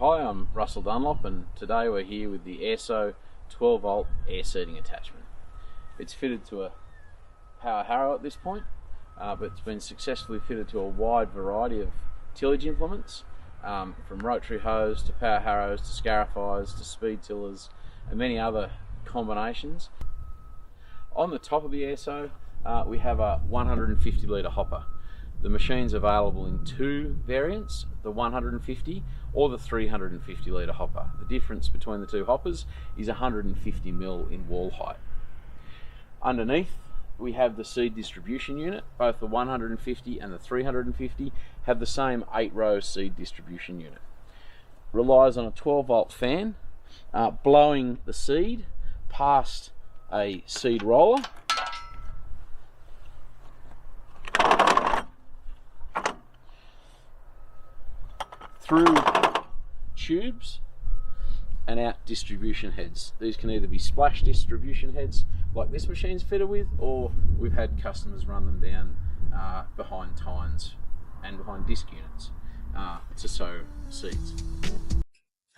Hi, I'm Russell Dunlop, and today we're here with the AirSo 12-volt air seeding attachment. It's fitted to a power harrow at this point, but it's been successfully fitted to a wide variety of tillage implements, from rotary hoes to power harrows to scarifiers to speed tillers and many other combinations. On the top of the AirSo, we have a 150 litre hopper. The machine's available in two variants, the 150 or the 350 litre hopper. The difference between the two hoppers is 150mm in wall height. Underneath we have the seed distribution unit. Both the 150 and the 350 have the same 8-row seed distribution unit. Relies on a 12-volt fan blowing the seed past a seed roller through tubes and out distribution heads. These can either be splash distribution heads like this machine's fitted with, or we've had customers run them down behind tines and behind disc units to sow seeds.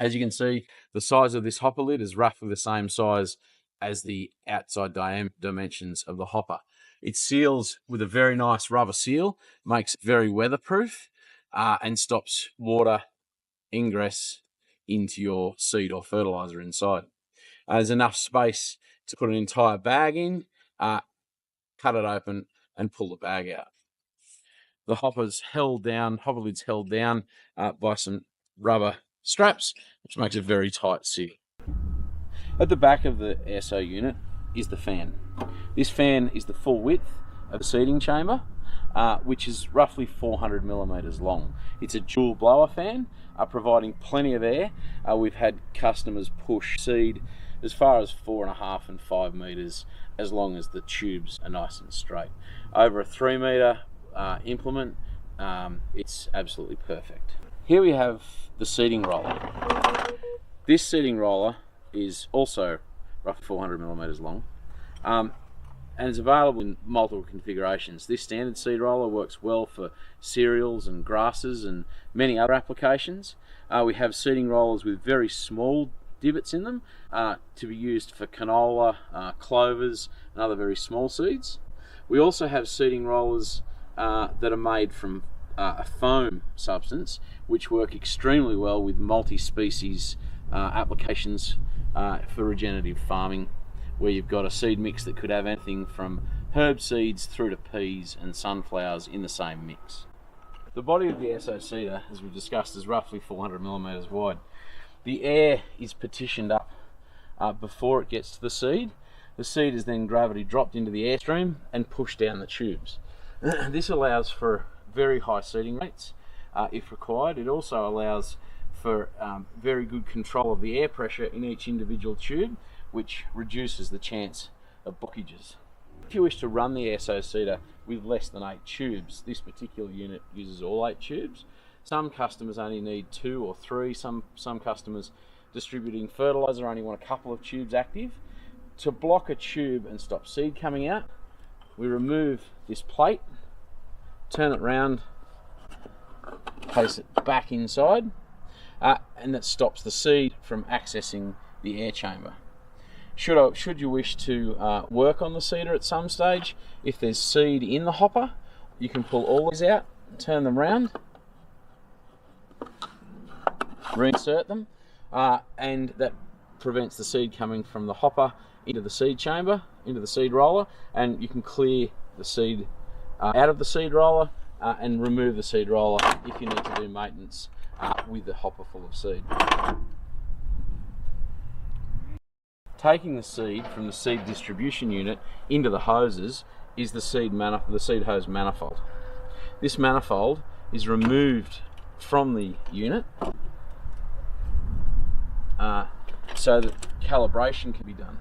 As you can see, the size of this hopper lid is roughly the same size as the outside dimensions of the hopper. It seals with a very nice rubber seal, makes it very weatherproof, and stops water ingress into your seed or fertilizer inside. There's enough space to put an entire bag in, cut it open and pull the bag out. The hopper's hopper lid's held down by some rubber straps, which makes a very tight seal. At the back of the AirSo unit is the fan. This fan is the full width of the seeding chamber, which is roughly 400mm long. It's a dual blower fan, providing plenty of air. We've had customers push seed as far as 4.5 and 5 meters, as long as the tubes are nice and straight. Over a 3 meter implement, it's absolutely perfect. Here we have the seeding roller. This seeding roller is also roughly 400mm long, and is available in multiple configurations. This standard seed roller works well for cereals and grasses and many other applications. We have seeding rollers with very small divots in them to be used for canola, clovers and other very small seeds. We also have seeding rollers that are made from a foam substance, which work extremely well with multi-species applications for regenerative farming, where you've got a seed mix that could have anything from herb seeds through to peas and sunflowers in the same mix. The body of the AirSo seeder, as we've discussed, is roughly 400mm wide. The air is partitioned up before it gets to the seed. The seed is then gravity dropped into the airstream and pushed down the tubes. This allows for very high seeding rates if required. It also allows for very good control of the air pressure in each individual tube, which reduces the chance of blockages. If you wish to run the AirSo seeder with less than 8 tubes, this particular unit uses all 8 tubes. Some customers only need 2 or 3. Some customers distributing fertilizer only want a couple of tubes active. To block a tube and stop seed coming out, we remove this plate, turn it round, place it back inside, and that stops the seed from accessing the air chamber. Should you wish to work on the seeder at some stage, if there's seed in the hopper, you can pull all these out, turn them round, reinsert them, and that prevents the seed coming from the hopper into the seed chamber, into the seed roller, and you can clear the seed out of the seed roller and remove the seed roller if you need to do maintenance with the hopper full of seed. Taking the seed from the seed distribution unit into the hoses is the seed hose manifold. This manifold is removed from the unit so that calibration can be done.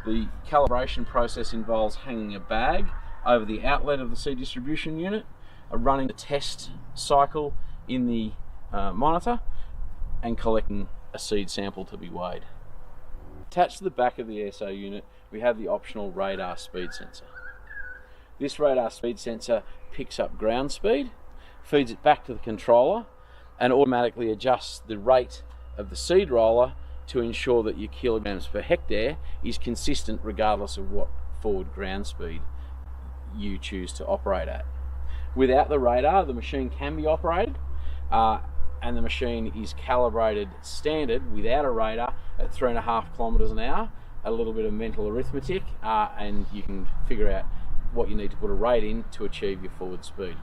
The calibration process involves hanging a bag over the outlet of the seed distribution unit, running the test cycle in the monitor, and collecting a seed sample to be weighed. Attached to the back of the AirSo unit, we have the optional radar speed sensor. This radar speed sensor picks up ground speed, feeds it back to the controller, and automatically adjusts the rate of the seed roller to ensure that your kilograms per hectare is consistent regardless of what forward ground speed you choose to operate at. Without the radar, the machine can be operated, and the machine is calibrated standard without a radar at 3.5 kilometers an hour. A little bit of mental arithmetic, and you can figure out what you need to put a rate in to achieve your forward speed.